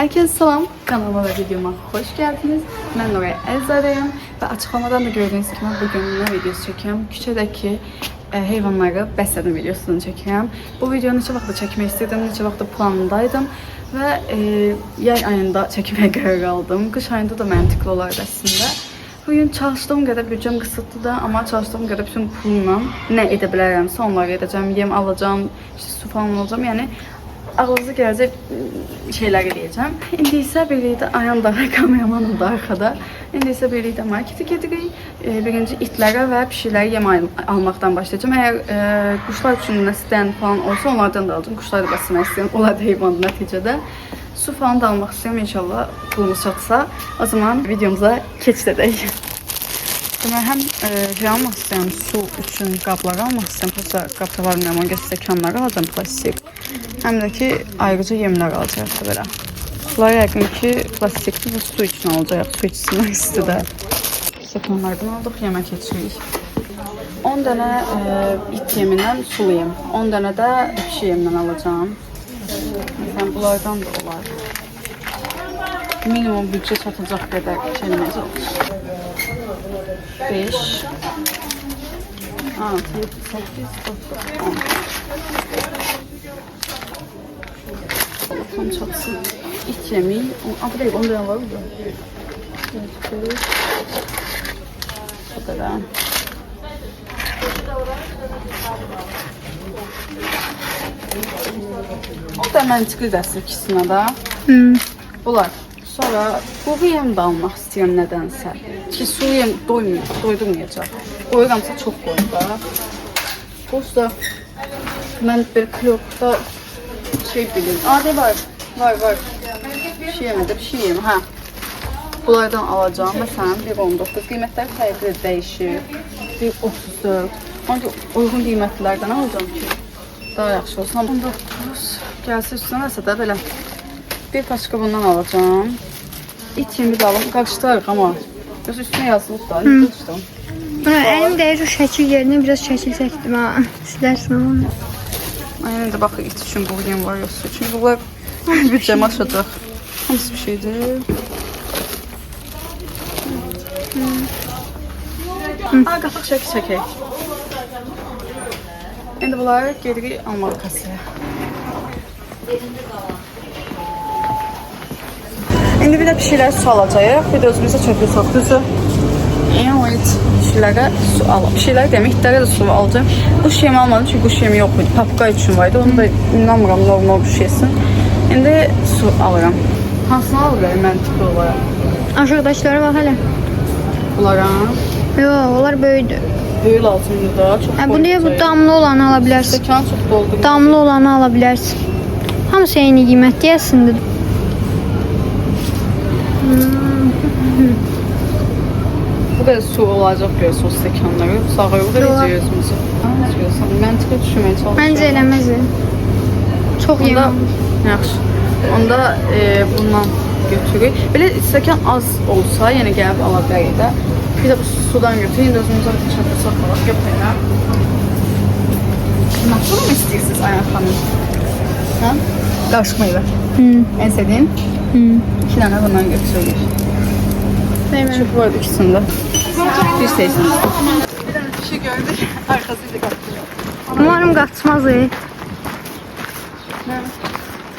Herkese selam, kanalıma ve videoma hoş geldiniz. Ben Nuray Elzadeyim ve açıklamadan da gördüğünüz gibi bugün ne videosu çekiyorum? Küçedeki hayvanları besledim videosunu çekiyorum. Bu videonun neçə vaxtda çekmek istedim, neçə vaxtda planındaydım ve yay ayında çekmeye karar aldım. Kış ayında da məntiqli olardı aslında. Bugün çalıştığım kadar bütçem kısıtlı da ama çalıştığım kadar bütün pulla ne edebilirimse onları edeceğim. Yem alacağım, işte su falan alacağım. Yani ağzınıza gelecek şeyler edeceğim. İndi ise birlikte ayağım da ve kameramanım da arkada. İndi ise birlikte markete gidirik. Birinci itlere ve pişirilere yem almaktan başlayacağım. Eğer kuşlar için neslen falan olsa onlardan da alacağım. Kuşlar da basmak isteyen, onlar da hayvan neticede. Su falan da almak istiyorum inşallah pulumuz çatsa. O zaman videomuza geçelim. Ben hem almak istiyorum su için kapları almak istiyorum. Prosta kapta var mı? Stəkanları alacağım plastik. Hem de ki ayrıca yemler alacağız böyle. Sular yakın ki plastikli ve su için alacağız. Su içsinler istedim. Stəkanlardan aldık, yemek geçirik. 10 tane it yeminden sulu yem. 10 tane de pişi yemden alacağım. Mesela bunlardan da olar. Minimum bütçe çatacak kadar şeyimiz olur. 5 6 8 9 10 tam çatsın. İç yemeği. Aa, buraya 10 tane var mı? Bu kadar. O da məntiqli dəstək ikisine de. Bunlar. Sonra bu yem de almak istiyorum nedense. Ki su yem doydurmayacak. Koyuramsa çok koydu da. Prosta ben bir kilokta şey bileyim. Adi var. Var. Bir şey yemedi. Bir şey yemedi. Ha. Bunlardan alacağım. Mesela 1.19. Qiymətlər fərqli değişir. 1.34. Ancaq uygun qiymətlərdən alacağım ki daha yaxşı olsun. 19. Gəlsə üstünə nəsə də belə. Bir paçka bundan alacağım. İt yemi de alım. Qarışdırarıq ama. Göz üstüne yazılıb da. Elim deyir o şəkil yerine biraz şəkil çəkdim ha. Silərsin ama. Aynen de bakın it için bu yem var yoksa. Çünkü bunlar bütçem aşacak. Hamısı bir şeydir. Aa, qapaq çəkək. İndi bunları gedirik almalı kasaya. İndi bir de pişirlər su alacağıq. Bir de özümüzə çöpü soxduzu. Evet, pişirlərə su alalım. Pişirlər demək, itlərə də su alacağım. Quş yemi almadım çünkü kuş yemi yok idi. Papuqa üçün vardı. Onu da inanmıram normal kuş yesin. İndi su alıram. Hansını alıram məntiqli olaraq? Aşağıdaşları var hələ. Bunlara. Yox, onlar böyüdü. Böyük lazımdır da. Çox Ha, bu niyə bu damlı olanı ala bilərsən? Stəkan çox doldu. Damlı olanı ala bilərsən. Hamısı eyni qiymət deyəsindir. Bu kadar su olacak görsə o stəkanları. Sağırıq edəcək özümüzü. Məntiqli düşünməyə çalışıyorum. Məncə eləməz. Çox Onda yem. yaxşı. Onda bundan götürürük. Belə stəkan az olsa, yenə gəlib ala bilərik də. Bir de bu sudan götürün. İndi özümüzə bir çatı saxlayaq. Götürək. Nasıl mı istiyorsunuz Ayhan xanım? Ha? Qarışıq meyvə. En sevdiğin? 2 tane bundan götürürük. Çöp vardı ikisinde. Bir seçsiniz. Bir tane bir şey gördük. Arkasıyla kaçtık. Umarım qaçmaz.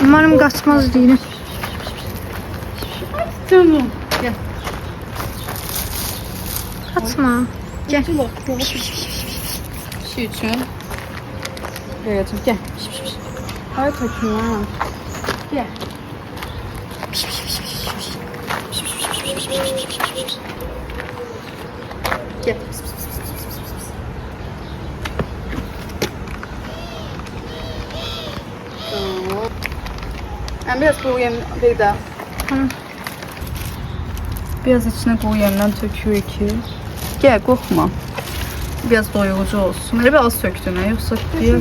Umarım qaçmaz deyirəm. Canım. Gel. Qaçma. Gel. Şey için. Gel. Gel. Ay takım ha. Gel. Gel. Ben biraz bu yem bir daha. Biraz içine koy yemden töküyor ki. Gel korkma. Biraz doyurucu olsun. Hele biraz söktün ha yoksa diye.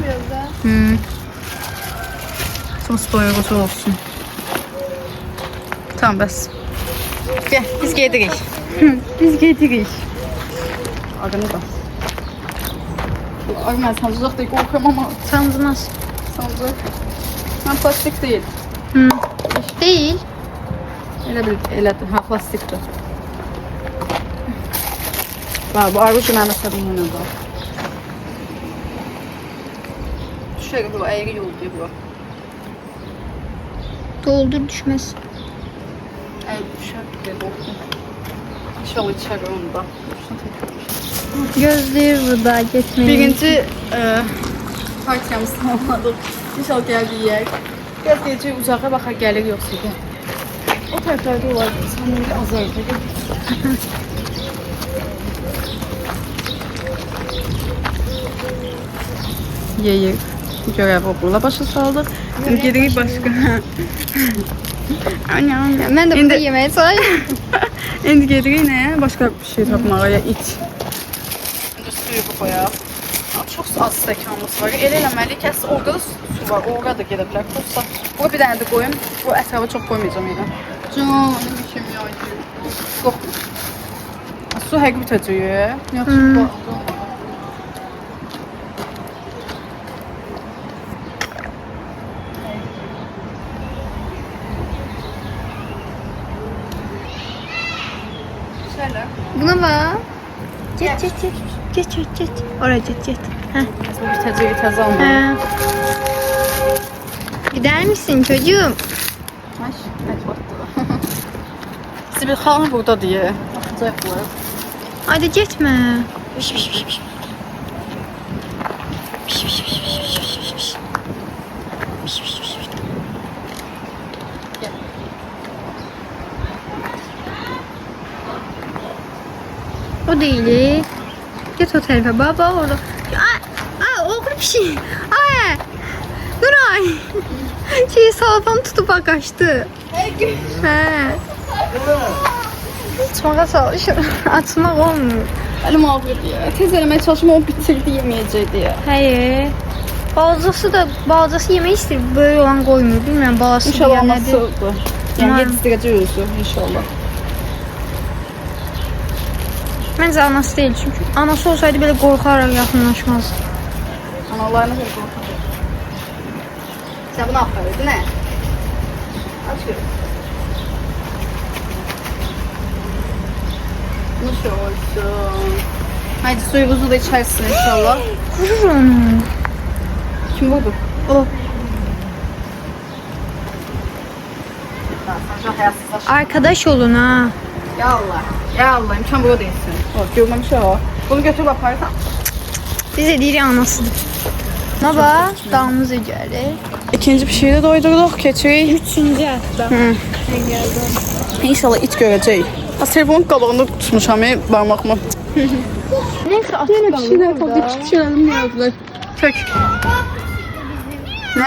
Sos doyurucu olsun. Tamam bas. Gel biz gedirik. Biz gedirik. Adını da. Ay ben sancak diye korkuyorum ama Sancmaz. sancak. Ben plastik değil. Değil. Elədir. Ha, plastikdir. Var, bu arbucu mənim əsəbim yenə də. Düşər bu, əyrə yol deyir bu. Doldur düşməz. Əyrə düşər, deyir, olsun. İnşallah içər onda. Gözləyir burada getməyi. Birinci partiyamızı tamamladıq. İnşallah gəldi yiyək. Biraz gecə uzağa baxar gəlir yoxsa gəl. O tərəflərdə olar, sanırım azardır. Yeyir. Görev oğluna başa saldıq. Gedirik başqa. Mən də burada yeməyə çalışıyorum. İndi gedirik nəyə? Başqa bir şey tapmağa ya iç. İndi suyu qoyaq. Çox az stəkanımız var. Elə eləməliyik ki, orada da su var. Orada da gedə bilər. Yoxsa bura bir dənə də qoyum. Bu ətrafı çox qoymayacağım yenə. Canım, bir şey mi yaydı? Yox. Su həqiqi bitəcək. Yaxşı, baxdım. Şöyle. Buna bak. Get. Oraya get. Heh. Bu bitəcək, təzə almalıyım. Hə. Gider misin çocuğum? Ay, evet baktı. Sibil xanım burada diye. Baxacaqlar. Hadi getmə. O değil. Get o tarafa baba orada. Oğlum bir şey. Ay. Nuray. Salfanı tutup kaçtı. He. Açmağa çalışıyorum. Açmaq olmuyor. Əlim ağrır diye. Tez eləməyə çalışma, o bitirdi yeməyəcək diye. Hayır. Balcası yemək istəyir. Böyle olan qoymuyor. Bilmirəm balası İnşallah nədir. anasıdır. Yəni yetişdirəcək özü inşallah. Məncə anası değil çünkü. Anası olsaydı böyle qorxaraq yaxınlaşmazdı. Analarına da qorxacaq. Sən bunu axtarırdın, nə? Aç görüm. Nasıl olsun? Haydi suyumuzu da içersin inşallah. Vurur onu. Kim vurdu? O. Sen çok hayatsızlaş. Arkadaş olun ha. Ya Allah. Ya Allah. İmkan burada değilsin. Bak görmemiş o. Bunu götür yaparsan. Bize deyirik anasıdır. Baba, dağımız ögəli. İkinci bir şeyde doydurduk. Keçirik. Üçüncü hətta. İnşallah it görəcək. Telefonun qabağında tutmuşam barmaqma. Neyse atın balığı burada. Pişirelim yazdılar. Tök. Ne?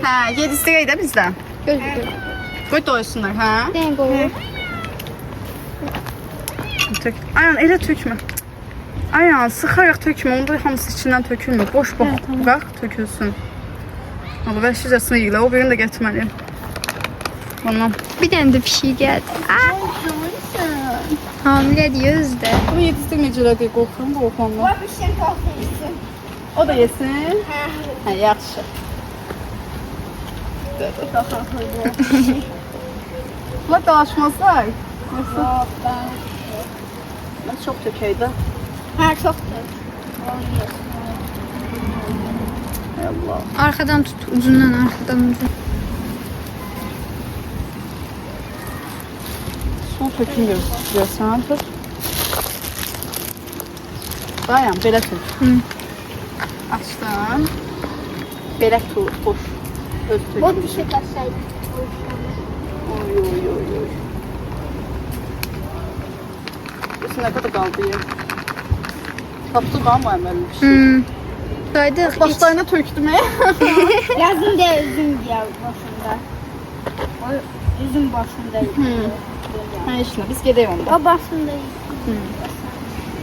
Ha, yedistireydi de bizden. Gözükür. Koy doysunlar ha. Ne koyuyor? Tök. Aynen elə tökmə. Aynen sıxaraq tökmə. Onda hamısı içindən tökülmür. Boş bax. Bırax tökülsün. Allah vəhşicəsini yiyilə. O birini də gətirməliyim. Ondan. Bir tane de pişik geldi. Hamile diyoruz da. Bunu yetişdirməyəcəklər deyə qorxuram. Qorxuram. O da yesin. Hə, yaxşı. Bunlar dalaşmazlar. Yoxsa? Ben çok tökeydi. Ha çok. Hay Allah. Arkadan tut, ucundan arkadan ucun. Son töküm görürsən. Tut. Dayan, belə tut. Açdım. Belə tut, boş. Öz töküm. O bir şey kaçsaydı. Oy. Ne kadar kaldı ya? Taptı var mı hemen bir şey? Saydık. Başlarına töktüm he. Yazın da üzüm ya başında. O üzüm başında. Ha işte biz gidelim onda. O başında.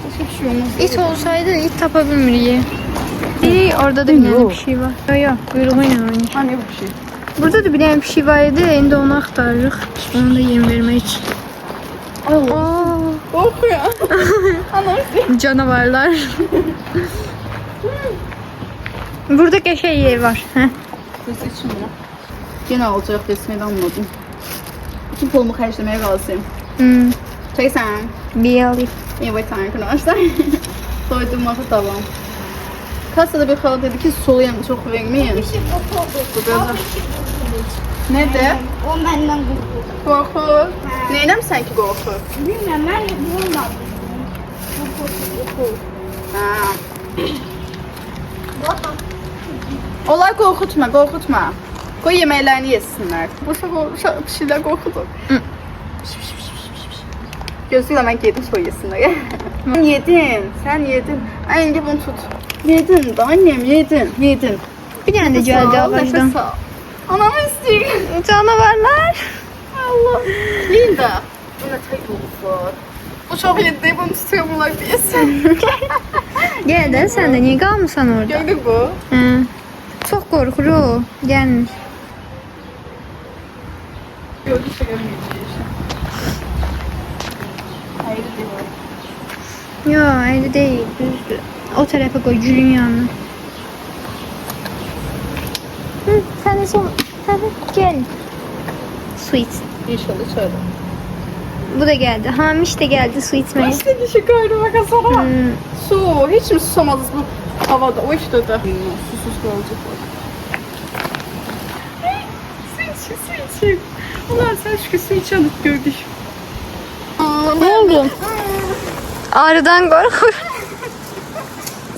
Başka bir şey olmaz. İt olsaydı it tapabilmeliyiz. Orada da bir tane bir şey var. Yok kuyruğuyla oynuyor. Hani bu bir şey. Burada da bir tane bir şey vardı. Şimdi onu aktarırıq. Onu da yem vermek için. Korkuyor. Anam. Canavarlar. Burada qəşəng yer var. Heh. Biz için mi? Yine olacak resmini anladım. Bütün pulumu xərcləməyə razıyım. Çəksən. Bir alayım. Evet arkadaşlar. Doydurmada devam. Kasada bir xala dedi ki soluyam çox verməyin. Bu biraz... Nədir? O məndən qorxur. Qorxur. Neynəmsən ki qorxur? Bilmirəm, mən bulmadım. Ha. Onlar qorxutma, qorxutma. Qoy yeməklərini yesinlər. Bu sefer bir şeyler qorxudur. Gözlüklə mən yedim, soy yesinlər. Yedin, sen yedin. Ay, indi bunu tut. Yedin de annem, yedin. Bir tane de geldi ağacdan. Anamı istiyor. Canavarlar. Allah. Linda. Bu ne tek oldu? Bu çok yedi, bunu tutuyor bunlar diyesin. Gel de sen de niye kalmışsan orada? Gördük bu. Hı. Çok korkur o. Gelmiş. Gördük görmeyeceğiz. Hayır değil. Yok öyle değil. Düzdür. O tarafa koy gülün yanına. Hı, sen de son. Hadi gel. Sweet. İnşallah şöyle. Bu da geldi. Hamiş de geldi su içmeye. Kaç tane kişi koydum kasana? Su. Hiç mi susamadınız bu havada? O işte de. Susuz kalacak. Su için. Ulan sen şu su iç alıp gördük. Ne oldu? Ağrıdan korkur.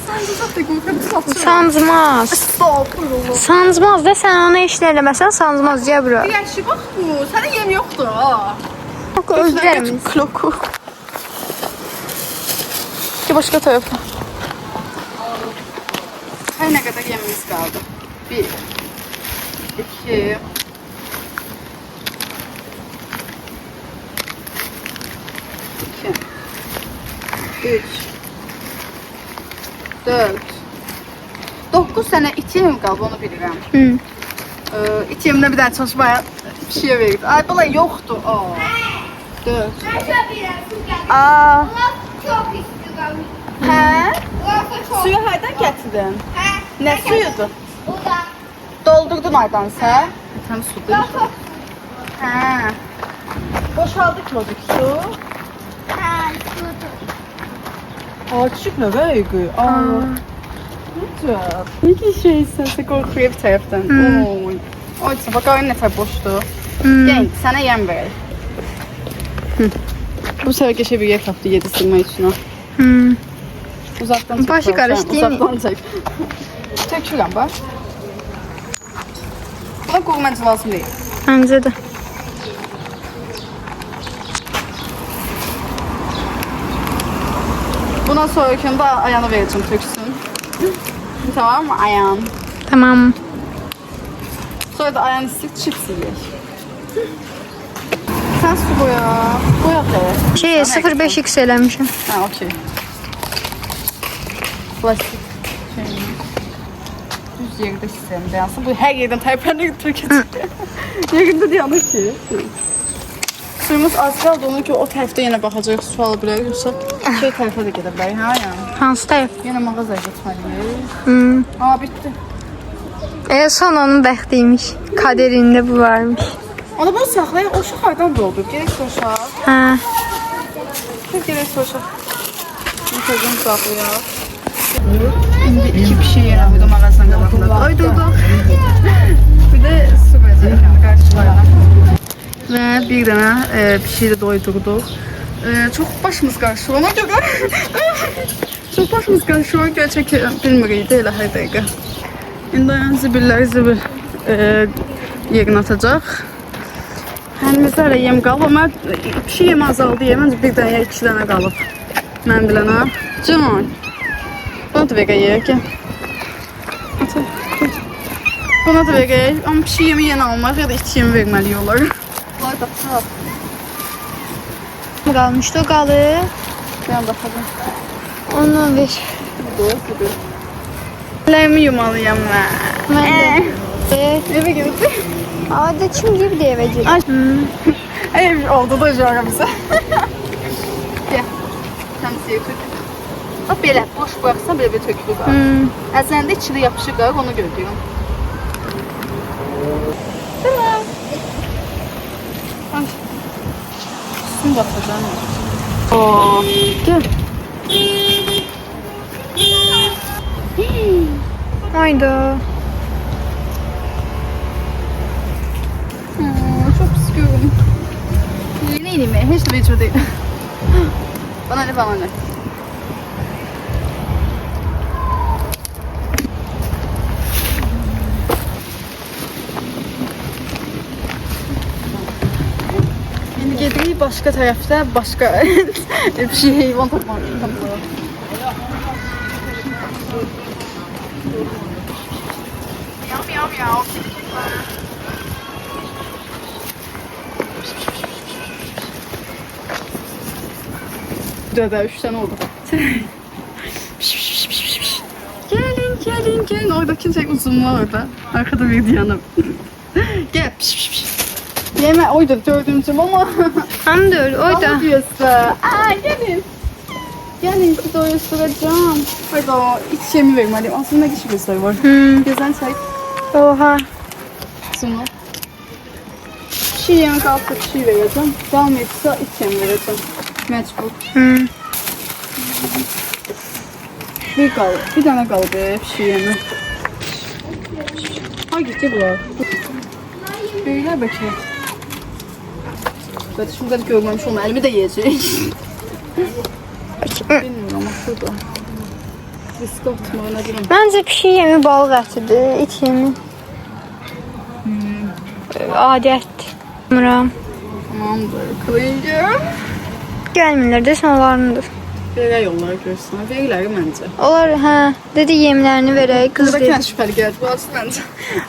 Sen de zaten korkadın. Sancmaz. Estağfurullah. Sancmaz da sen ona işlerlemesen sancmaz diye bura. Gerçi bak bu. Sana yem yoktu ha. Bak özlerimiz. Kloku. Ki başka tarafa. Her ne kadar yemimiz kaldı. 1 2 3 4 9 sene itim kaldı, onu bilirəm. Hı. İtimdə bir dənə çalışmaya bir şey verdi. Ay bala yoxdur. 4 Aa, Çok istiyorum. hə? Çok. Suyu hardan gətirdin? Nə Ne suyudur? O da. Doldurdun aydan sən? Tam sudur. Çok. Hə. Boşaldı kiloduk su. Ha, sudur. Açık ne vergi? Aa. Güzel. Ne ki şeysin, sen korkuyor bir taraftan. Oy. Oysa bak oyun ne kadar boştu. Gel, sana yem vereyim. Bu sefer geçe bir yer kaptı, yedi sırma içine. Hı. Uzaktan çek. Başı karıştı değil mi? Uzaktan çek. Çek şuradan bak. Buna kurmacı lazım değil. Bence de. Bundan sonrakinde ayağını vereceğim, töksün. Tamam mı? Ayağın. Tamam. Sonra da ayağını sık, chips yiyecek. Sen su boya. Boya da. Şey 05x eləmişim. Ha, okey. Plastik şey. Düz yerdə sistem dayansın. Bu hər yerdən tərpənir tökəcək. Yerində dayanır ki. Suyumuz az qaldı, onun ki o tərəfdə yenə baxacaq, su ala bilərik. Yoxsa şey tərəfə də gedə bilərik, hə yəni. Hansı tərəf? Yenə mağazaya getməliyik. Hı. Aa, bitdi. Son onun bəxtiymiş. Kaderində bu varmış. Onu bunu saxlayaq, o şaxardan doldur. Gerək soşaq. Hə. Gerək soşaq. Bu sözünü saxlayaq. İndi iki pişik yerəm, bir də mağazanın qabağında. Ay, durduq. Bir də su qoyacaq qarşılarına. Və bir dənə pişiyi də doydurduq. Çox başımız qarışır ona görə. Çox başımız qarışır ona görə çəkə bilmirik də elə hər dəqiqə. İndi zibilləri zibil yerinə atacaq. Həlimizdə hələ yem qalıb, amma pişik yemi azaldı yem, məncə bir dənə ya 2 dənə qalıb. Mən bilənə. Can. Bunu da verəyək. Bunu da verəyək. Amma pişik yemi yenə almaq ya da iç yemi verməli olar. Bunlar da çap. Qalmışdı o qalıb. Ben baxacağım. Ondan ver. Əllərimi yumalıyam mən. Mən də. Eve gitti. Adi kim gibi de eve gelir. Ay. Ev oldu da jara bizə. Gəl. Təmsiyə tök. Bax belə, boş buraxsan belə bir tökülü qalır. Əzəndə içində yapışıq qalır, onu gözləyirəm. Tamam. Ay. Üstüm batacağım. Oo. Gel. Hayda. Çok sıkıyorum. Neydi mi? Hiç de bir değil. Bana ne bana ne? Şimdi gediği başka tarafta başka bir şey heyvan toplamak. Miyav miyav miyav. Döbe 3 tane oldu. Gelin. Orada kimse uzun var orada. Arkada bir Diana. Gel. Yeme oydu dördüncüm ama. Hem de öyle. Oyda. Ama diyorsun. Aa gelin. Gelin size doyuracağım. Hayda iç yemi vermeliyim. Aslında ne kişi bir sayı var. Güzel çay. Oha. Sunu. Çiğ yemek altta çiğ vereceğim. Kalmayıpsa iç yemi vereceğim. Mecbur. Bir kaldı. Bir tane kaldı çiğ yemi. Ha gitti bu. Böyle bakayım. Ben şimdi kadar görmemiş olma. Elimi de yiyecek. Bilmiyorum ama şurada. Risk atmağına bilmem. Bence pişi yemi balıq ətidir, it yemi. Adətdir. Bilmirəm. Tamamdır. Kılıncım. Gəlmirlər də onlarındır. Böyle yollar görsünler. Verirler bence. Onlar hə, dedi yemlərini verək qız Buradaki dedi. şüpheli geldi. Bu aslında bence.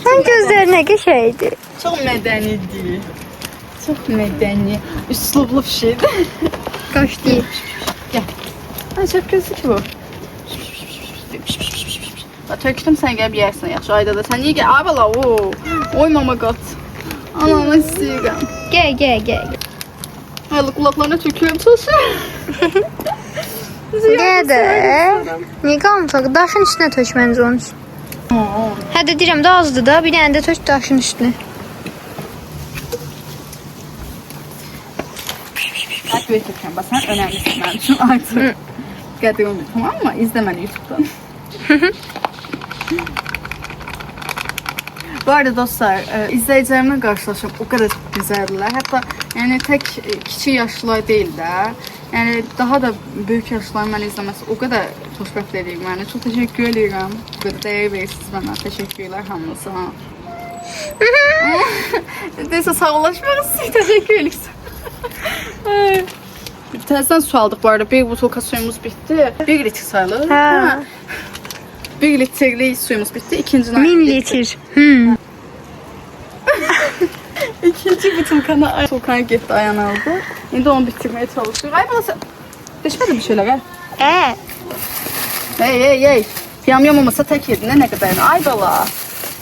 Mən gözlərinə qəşəydi. Çok medenidir. Çok medeni. Üsluplu bir şeydi. Qaş deyil. Gel. Ay çok gözü ki bu. Tökdüm sen gel bir yersin yaxşı ayda da. Sen niye gel? Ay bala o. Oy mama kat. Anama istəyirəm. Gəl. Aylı kulaklarına töküyorum sosu. Gəl də. Niyə qalmışaq? Daşın üstünə tök məncə onun üçün. Hə də deyirəm də azdır da. Bir dənə də tök daşın üstünə. Bak böyle töküyorum. Bak sen önemlisin benim için artık. Qədim tamam mı? İzle beni YouTube'dan. Bu arada dostlar, izleyicilerimle karşılaşıp o kadar çok güzeldiler. Hatta yani tek küçük yaşlılar değil de, yani daha da büyük yaşlılar beni izlemesi o kadar xoşbəxt edir beni. Çok teşekkür ederim. Bu kadar değer verirsiniz bana. Teşekkürler hamınıza. Neyse sağollaşmıyoruz. Teşekkür ederiz. Tersten su aldık bu arada. Bir butulka suyumuz bitti. 1 litre sayılır. Ha. 1 litrelik suyumuz bitti. İkinci 1000 litr. İkinci butulkana gitti ayağın aldı. Şimdi onu bitirmeye çalışıyor. Ay bana sen... Deşmedi bir şeyler ha? Hey. Yam olmasa tek yedin ne kadar? Ay bala.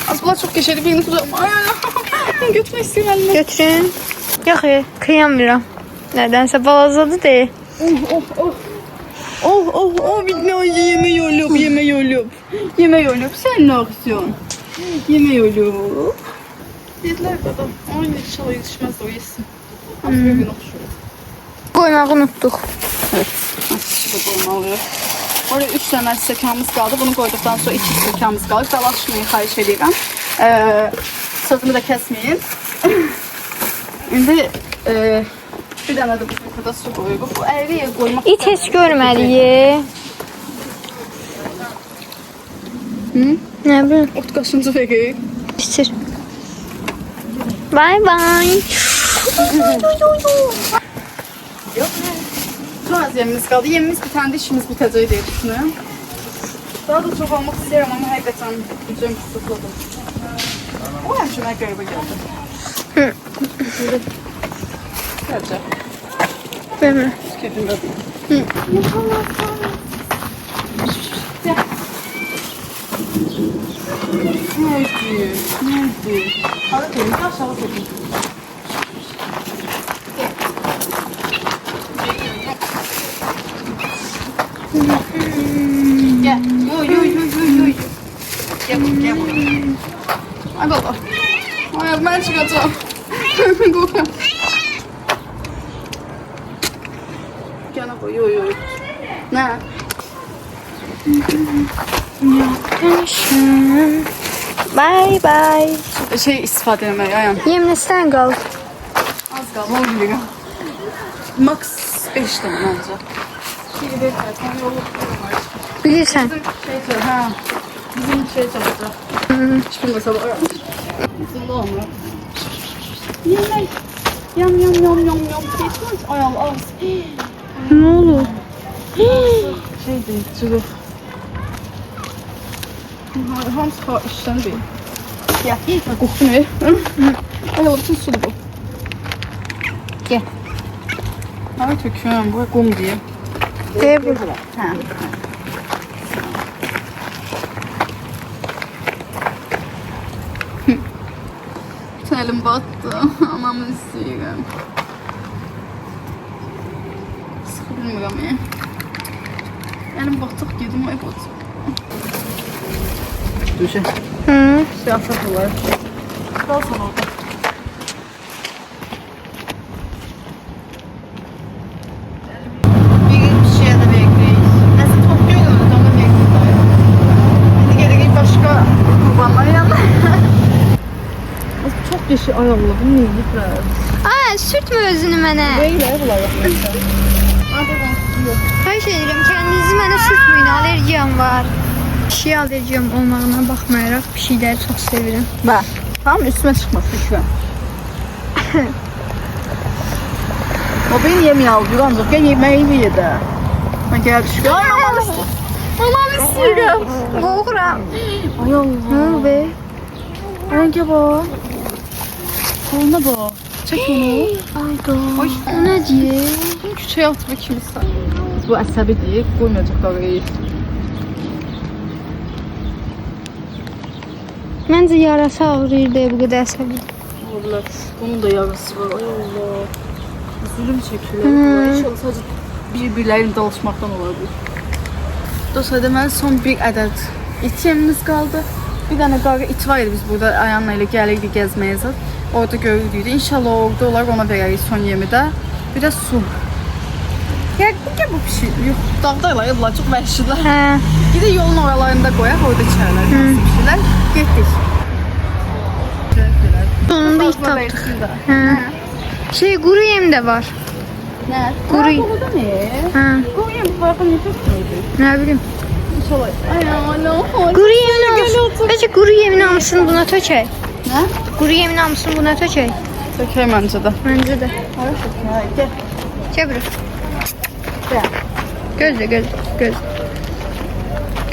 Az bula çok geçerli birini tutalım. Ay. Götürmek istiyorum elime. Götürün. Yox, kıyamıram. Nədənsə balazadı deyil. Oh, bitmiyor. Yeme yolup. Sen ne yapıyorsun? Yeme yolup. Dediler adam. Ay inşallah yetişmez o yesin. Az bir gün oluşuyor. Qoymağı unutduq. Evet. Nasıl da alıyor. Orada 3 tane stekamız kaldı. Bunu koyduktan sonra 2 stekamız kaldı. Dalaşmayın, xahiş edirəm. Sözümü de kesmeyin. Şimdi bir tane de bu kadar su koyuyoruz. Bu əriyə koymak İt heç görməliyi. Nə bilim. Ot kaşıncı verir. Bitir. Bye bye. Yok. Çok az yemimiz kaldı. Yemimiz bir tane de işimiz bitecek diye düşünüyorum. Daha da çok almak istiyorum ama hakikaten gücüm kısıtladı. O hemşire göreve geldi. Gerçi. Bilmirəm. Keyfimde değil. Gel. Neydi? Hadi koyun, aşağı koyun. Gel. Yo. Gel. Ay baba. Ay ben çıkacağım. Korkuyorum. Nə? Bye bye. Şey istifadə etmək, ayam. Yemləsən qal. Az qaldı, 10 bilirəm. Max 5 dənə ancaq. Şimdi bir telefon yolu var. Bilirsən. Şey ha. Bizim şey çalışacaq. Hiç bilməsə var. Bizim olmuyor. Yemək. Yam. Geçmez. Ay Allah. Nə olur? Şey değil, çılıq. Hamısı işdən deyil. Ya, qoxu ne? Ay Allah, bütün sudur bu. Gel. Ay töküyorum, bu qum diye. De bu. Ha. Elim battı. Anamı istəyirəm. Sıxı bilmirəm ya. Elim batıq gedim, ay batıq. Düşün. Hı. Siyasət olar. Qalsın orada. Bir şeyə də bekləyirik. Nəsə top görürüz, onu bekləyirik. İndi gedirik başqa qurbanlar yanına. Çok yeşil, ay Allah, bunu yiyiblər. Ay, sürtmə özünü mənə. Beylər bunlar yaxınsa. Adıdan yox. Xahiş edirəm, kəndinizi mənə sürtməyin, allergiyam var. Pişiyə allergiyam olmağına baxmayaraq pişikləri çox sevirəm. Bax, tam üstümə çıxmaz, düşürəm. O beni yemeği alıyor ancak gel yemeğini ye de. Ben gel düşürəm. Ay mamam istəyir. Mamam istəyirəm. Qorxuram. Ay Allah. Nə oldu be? Renge bak. Koluna bak. Çek onu. Ay qol. O nə deyir? Küçüğe atma kimsə. Bu əsəbidir, qoymayacaqlar iyi. Məncə yarası ağrıyır deyə bu qədər əsəbi. Allah, bunun da yarası var. Ay Allah. Zulüm çekilir. İnşallah sadece birbirlerine alışmaktan olar bu. Dostlar, deməli son bir ədəd it yemimiz qaldı. Bir dənə qarı it var idi, biz burada Ayanla ilə gəlirdik gəzməyə zat. Orada görürdük. İnşallah orada olar, ona verərik son yemi də. Bir də su. Yəqin bu pişir. Yox, dağdaylar, yıllar çox vəhşilər. Hə. Gidək yolun oralarında qoyaq, orada içərlər. Nasıl pişirlər? Getdik. Sonunda it tapdıq. Hə. Şey, quru yem də var. Nə? Quru. Burada ne? Hə. Quru yem bu arada necə tutuldu? Nə bilim. İnşallah. Ay Allah. Quru yemin hamısını. Bəlkə quru yemin hamısını buna tökək. Nə? Quru yemin hamısını buna tökək. Çəkək məncə də. Məncə də. Gel. Gəl bura. Gel. Gözlə.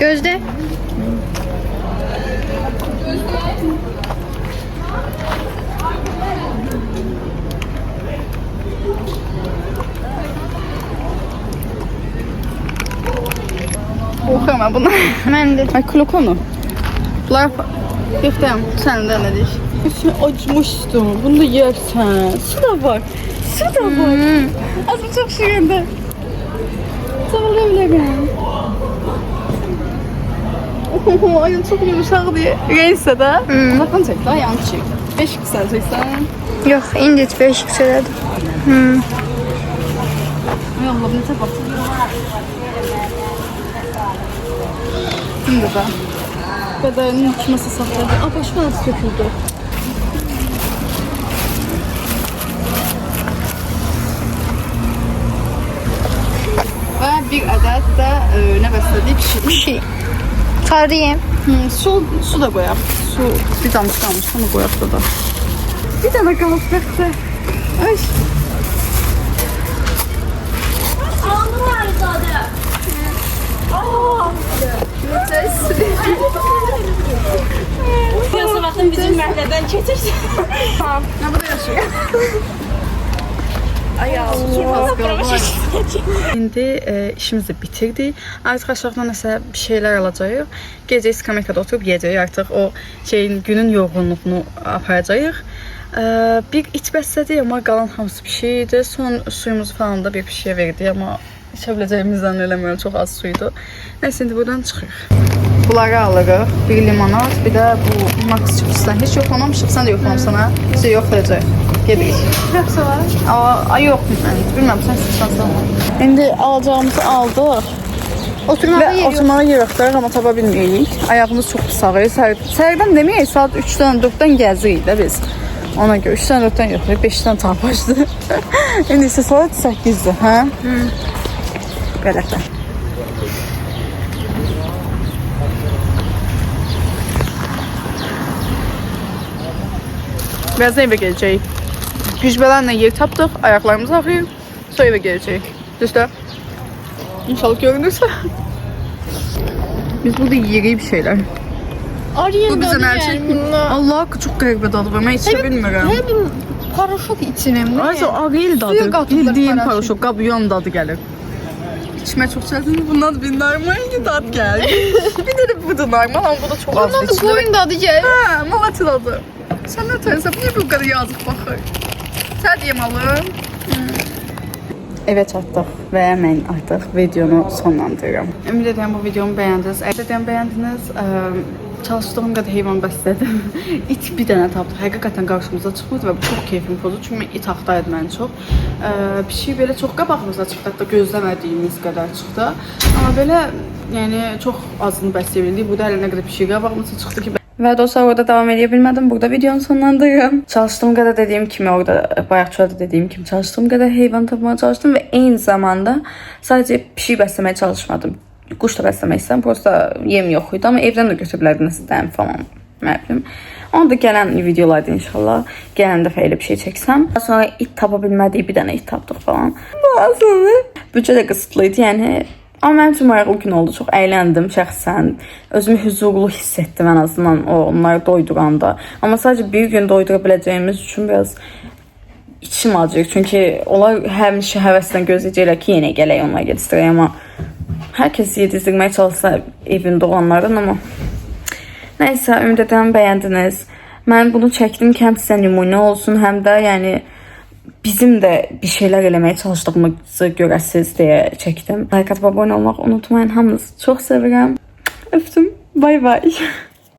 Gözlə. Qorxuram mən bundan. Mən də. Ay klokonu. Bunlar yıxdım. Sən də nə deyir? Üçün acmışdım. Bunu da yersən. Su da var. Aslında çok şiirdi. Sarılabilirim. Ay çok yumuşak diye. Neyse de. Uzaktan çek daha yan çek. 5 kısalacaksan. Yox, indi 5 yüksələdi. Ay Allah bunu tek bak. Şimdi de. Kadarının uçması sakladı. Aa başka nasıl söküldü? Ve bir adet de ne besledik? Şey. Sarı yem. Su da koyaq. Su bir damcı kalmış. Onu koyaq da. Bir tane kalacak da. Ay. Yasavatın bizim məhəllədən keçirsin. Ne burada yaşıyor? İndi işimizi bitirdik. Artıq aşağıdan nəsə bir şeylər alacağıq. Gecə iskametkada oturub yeyəcəyik. Artıq o şeyin günün yorğunluğunu aparacağıq. Bir it bəslədik, amma qalan hamısı pişik idi. Son suyumuzu falan da bir pişiyə verdik, amma içə biləcəyimizdən eləmirəm, çox az suydu. Nəysə, indi buradan çıxırıq. Bunları alırıq. Bir limonad, bir də bu Max chipsdən. Heç yoxlamamışıq, sən də yoxlamamısan ha? Bizə yoxlayacaq. Gedirik. Yoxsa var? Ay yok, bilmem sen sıçransın. İndi alacağımızı aldıq. Oturmağa Və yer yox. oturmağa yer axtarırıq, amma tapa bilmirik. Ayağımız çox pis ağrıyır. Səhərdən deməyək, saat 3-dən 4-dən gəzirik də biz. Ona görə 3-dən 4-dən yox, 5-dən tapmışdı. İndi isə saat 8-dir, hə? Belə də. Birazdan evə gələcəyik. Gücbələrlə yer tapdıq, ayaqlarımız ağrıyır. Sonra evə gələcəyik. Düzdür? İnşallah görünürsə. Biz burada yeyirik bir şeyler. Arıyın Bu bize her şey. Allah çok garip dadı var. Ben içe bilmirəm. Hər bir paraşok içinem. Aysa ağrıyla Suya dadı. qatırlar Bildiğin paraşok. paraşok, qabyon dadı gəlir. İçmə çox çətin. Bundan bir normal dad gəlir. Bir də bu da normal, amma bu da çox az Bundan da içilir. qoyun dadı gəlir. Hə, malatı dadı. Sən nə tərsən? Niyə bu qədər yazıq baxır? Sən yemalı. Evə çatdıq və mən artıq videonu sonlandırıram. Ümid edirəm bu videomu bəyəndiniz. Əgər bəyəndiniz, çalışdığım qədər heyvan bəslədim. İt bir dənə tapdıq. Həqiqətən qarşımıza çıxmadı və bu çox keyfim pozdu. Çünki mən it axtaydım mən çox. Pişik belə çox qabağımıza çıxdı, hətta gözləmədiyimiz qədər çıxdı. Amma belə, yəni çox azını bəsləyə bildik. Bu da hələ nə qədər pişik qabağımıza çıxdı ki, və dostlar orada davam edə bilmədim. Burada videonu sonlandırıram. Çalışdığım qədər dediyim kimi, orada bayaqçıda dediyim kimi çalışdığım qədər heyvan tapmağa çalışdım və eyni zamanda sadəcə pişik bəsləməyə çalışmadım. Quş da bəsləmək istədim. Prosta yem yox idi, amma evdən də götürə bilərdiniz dən falan. Nə bilim. Onu da gələn videolarda inşallah gələn dəfə elə bir şey çəksəm. Sonra it tapa bilmədik, bir dənə it tapdıq falan. Aslında büdcə də qısıtlı idi, yəni. Amma mənim üçün maraqlı gün oldu. Çox əyləndim şəxsən. Özümü huzurlu hiss etdim ən azından onları doyduranda. Amma sadəcə bir gün doydura biləcəyimiz üçün biraz içim acıyır. Çünki onlar həmişə həvəslə gözləyəcəklər ki, yenə gələk onları yedizdirək. Amma hər kəs yedizdirməyə çalışsa evində olanların, amma nəysə, ümid edirəm bəyəndiniz. Mən bunu çəkdim ki, həm sizə nümunə olsun, həm də yəni bizim də bir şeylər eləməyə çalışdığımızı görəsiniz deyə çəkdim. Like atıp abone olmaq unutmayın. Hamınızı çox sevirəm. Öptüm. Bay bay.